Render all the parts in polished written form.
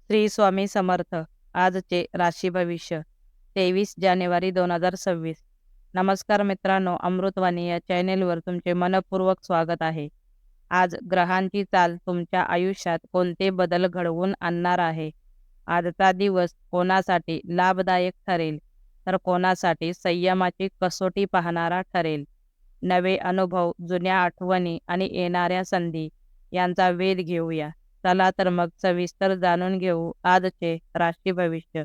श्री स्वामी समर्थ. आजचे राशी भविष्य 23 जानेवारी 2026. नमस्कार मित्रांनो, अमृतवाणी या चॅनेलवर तुमचे मनपूर्वक स्वागत आहे. आज ग्रहांची चाल तुमच्या आयुष्यात कोणते बदल घडवून आणणार आहे? आजचा दिवस कोणासाठी लाभदायक ठरेल, तर कोणासाठी संयमाची कसोटी पाहणारा ठरेल. नवे अनुभव, जुन्या आठवणी आणि येणाऱ्या संधी यांचा वेध घेऊया. चला तर मग सविस्तर जाणून घेऊ आजचे राशी भविष्य.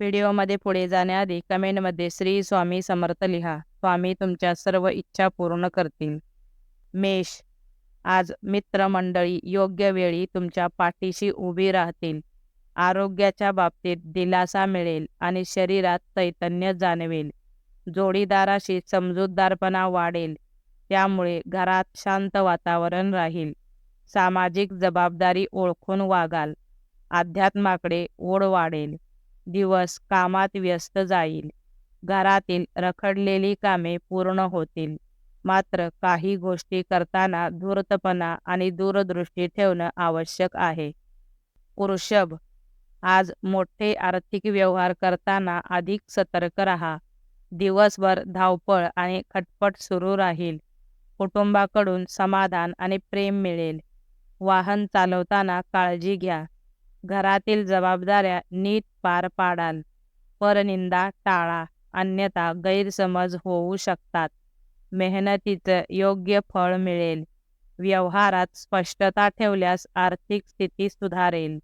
व्हिडिओमध्ये पुढे जाण्याआधी कमेंटमध्ये श्री स्वामी समर्थ लिहा. स्वामी तुमच्या सर्व इच्छा पूर्ण करतील. मेष, आज मित्रमंडळी योग्य वेळी तुमच्या पाठीशी उभी राहतील. आरोग्याच्या बाबतीत दिलासा मिळेल आणि शरीरात चैतन्य जाणवेल. जोडीदाराशी समजूतदारपणा वाढेल, त्यामुळे घरात शांत वातावरण राहील. सामाजिक जबाबदारी ओळखून वागाल. अध्यात्माकडे ओढ वाढेल. दिवस कामात व्यस्त जाईल. घरातील रखडलेली कामे पूर्ण होतील. मात्र काही गोष्टी करताना धूर्तपणा आणि दूरदृष्टी ठेवणं आवश्यक आहे. वृषभ, आज मोठे आर्थिक व्यवहार करताना अधिक सतर्क राहा. दिवसभर धावपळ आणि खटपट सुरू राहील. कुटुंबाकडून समाधान आणि प्रेम मिळेल. वाहन चालवताना काळजी घ्या. घरातील जबाबदाऱ्या नीट पार पाडाल. परनिंदा टाळा, अन्यथा गैरसमज होऊ शकतात. मेहनतीचं योग्य फळ मिळेल. व्यवहारात स्पष्टता ठेवल्यास आर्थिक स्थिती सुधारेल.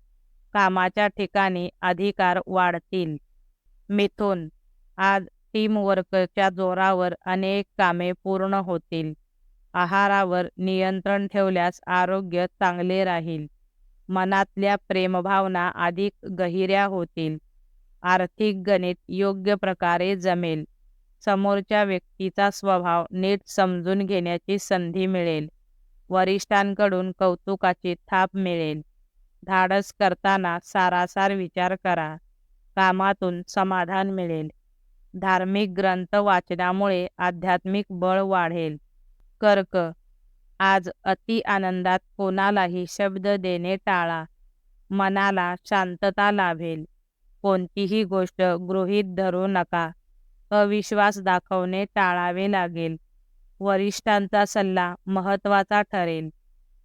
कामाच्या ठिकाणी अधिकार वाढतील. मिथुन, आज टीमवर्कच्या जोरावर अनेक कामे पूर्ण होतील. आहारावर नियंत्रण ठेवल्यास आरोग्य चांगले राहील. मनातल्या प्रेमभावना अधिक गहिऱ्या होतील. आर्थिक गणित योग्य प्रकारे जमेल. समोरच्या व्यक्तीचा स्वभाव नीट समजून घेण्याची संधी मिळेल. वरिष्ठांकडून कौतुकाची थाप मिळेल. धाडस करताना सारासार विचार करा. कामातून समाधान मिळेल. धार्मिक ग्रंथ वाचनामुळे आध्यात्मिक बळ वाढेल. कर्क, आज अति आनंदात कोणालाही शब्द देणे टाळा. मनाला शांतता लाभेल. कोणतीही गोष्ट गृहीत धरू नका. अविश्वास दाखवणे टाळावे लागेल. वरिष्ठांचा सल्ला महत्त्वाचा ठरेल.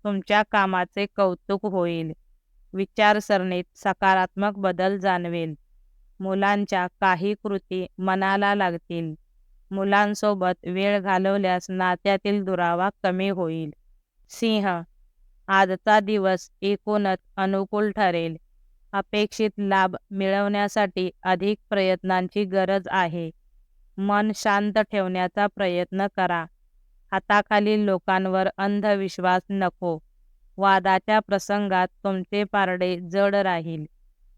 तुमच्या कामाचे कौतुक होईल. विचारसरणीत सकारात्मक बदल जाणवेल. मुलांच्या काही कृती मनाला लागतील. मुलांसोबत वेळ घालवल्यास नात्यातील दुरावा कमी होईल. सिंह, आजचा दिवस एकूणच अनुकूल ठरेल. अपेक्षित लाभ मिळवण्यासाठी अधिक प्रयत्नांची गरज आहे. मन शांत ठेवण्याचा प्रयत्न करा. हाताखालील लोकांवर अंधविश्वास नको. वादाच्या प्रसंगात तुमचे पारडे जड राहील.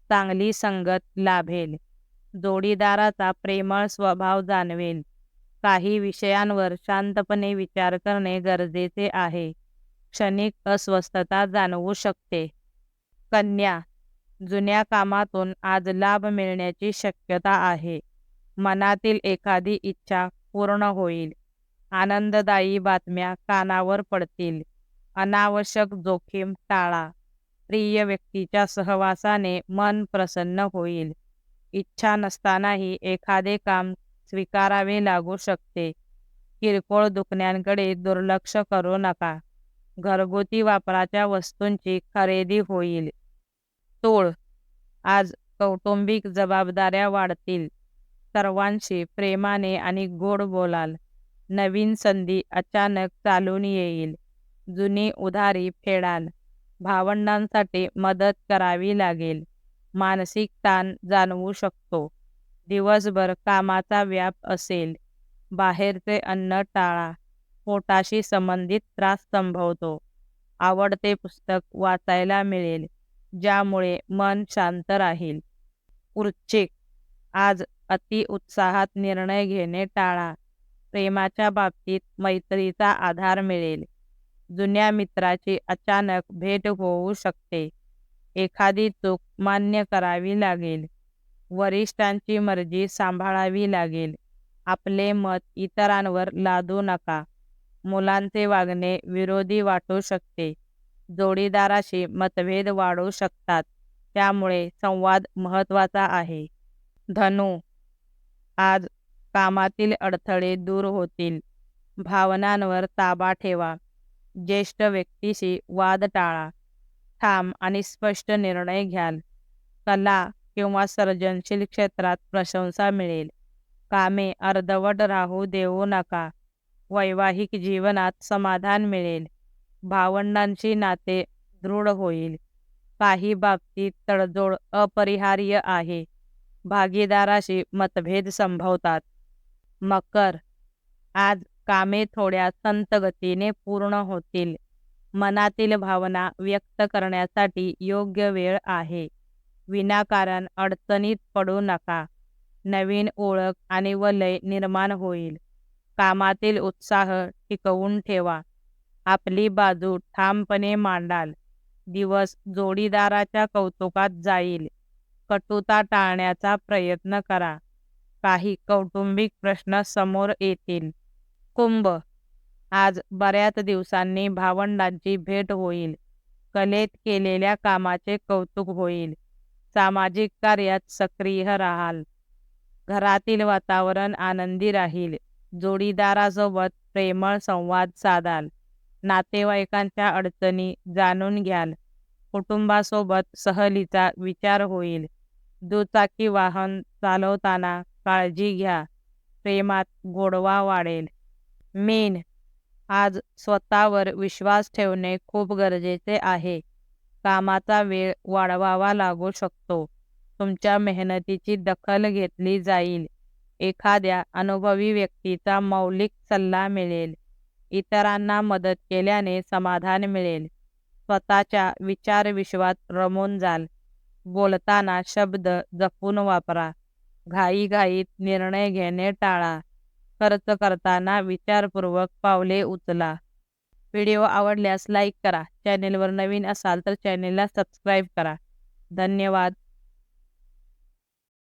चांगली संगत लाभेल. जोडीदाराचा प्रेमळ स्वभाव जाणवेल. काही विषयांवर शांतपणे विचार करणे गरजेचे आहे. क्षणिक अस्वस्थता जाणवू शकते. कन्या, जुन्या कामातून आज लाभ मिळण्याची शक्यता आहे. मनातील एखादी इच्छा पूर्ण होईल. आनंददायी बातम्या कानावर पडतील. अनावश्यक जोखीम टाळा. प्रिय व्यक्तीच्या सहवासाने मन प्रसन्न होईल. इच्छा नसतानाही एखादे काम स्वीकारावे लागू शकते. किरकोळ दुखण्यांकडे दुर्लक्ष करू नका. घरगुती वापराच्या वस्तूंची खरेदी होईल. तूळ, आज कौटुंबिक जबाबदाऱ्या वाढतील. सर्वांशी प्रेमाने आणि गोड बोलाल. नवीन संधी अचानक चालून येईल. जुनी उधारी फेडाल. भावंडांसाठी मदत करावी लागेल. मानसिक ताण जाणवू शकतो. दिवसभर कामाचा व्याप असेल. बाहेरचे अन्न टाळा. पोटाशी संबंधित त्रास संभवतो. आवडते पुस्तक वाचायला मिळेल, ज्यामुळे मन शांत राहील. वृश्चिक, आज अति उत्साहात निर्णय घेणे टाळा. प्रेमाच्या बाबतीत मैत्रीचा आधार मिळेल. जुन्या मित्राची अचानक भेट होऊ शकते. एखादी चूक मान्य करावी लागेल. वरिष्ठांची मर्जी सांभाळावी लागेल. आपले मत इतरांवर लादू नका. मुलांचे वागणे विरोधी वाटू शकते. जोडीदाराशी मतभेद वाढू शकतात. त्यामुळे संवाद महत्त्वाचा आहे. धनु, आज कामातील अडथळे दूर होतील. भावनांवर ताबा ठेवा. ज्येष्ठ व्यक्तीशी वाद टाळा. ठाम आणि स्पष्ट निर्णय घ्याल. कला किंवा सर्जनशील क्षेत्रात प्रशंसा मिळेल. कामे अर्धवट राहू देऊ नका. वैवाहिक जीवनात समाधान मिळेल. भावंडांशी नाते दृढ होईल. काही बाबतीत तडजोड अपरिहार्य आहे. भागीदाराशी मतभेद संभवतात. मकर, आज कामे थोड्या संथ गतीने पूर्ण होतील. मनातील भावना व्यक्त करण्यासाठी योग्य वेळ आहे. विनाकारण अडचणीत पडू नका. नवीन ओळख आणि वलय निर्माण होईल. कामातील उत्साह टिकवून ठेवा. आपली बाजू ठामपणे मांडाल. दिवस जोडीदाराच्या कौतुकात जाईल. कटुता टाळण्याचा प्रयत्न करा. काही कौटुंबिक प्रश्न समोर येतील. कुंभ, आज बऱ्याच दिवसांनी भावंडांची भेट होईल. कलेत केलेल्या कामाचे कौतुक होईल. सामाजिक कार्यात सक्रिय राहाल. घरातील वातावरण आनंदी राहील. जोडीदारासोबत प्रेमळ संवाद साधाल. नातेवाईकांच्या अडचणी जाणून घ्याल. कुटुंबासोबत सहलीचा विचार होईल. दुचाकी वाहन चालवताना काळजी घ्या. प्रेमात गोडवा वाढेल. मीन, आज स्वतःवर विश्वास ठेवणे खूप गरजेचे आहे. कामाचा वेळ वाढवावा लागू शकतो. तुमच्या मेहनतीची दखल घेतली जाईल. एखाद्या अनुभवी व्यक्तीचा मौलिक सल्ला मिळेल. इतरांना मदत केल्याने समाधान मिळेल. स्वतःच्या विचारविश्वात रमून जाल. बोलताना शब्द जपून वापरा. घाईघाईत निर्णय घेणे टाळा. खर्च करताना विचारपूर्वक पावले उचला. व्हिडिओ आवडल्यास लाईक करा. चॅनेलवर नवीन असाल तर चॅनेलला सबस्क्राईब करा. धन्यवाद.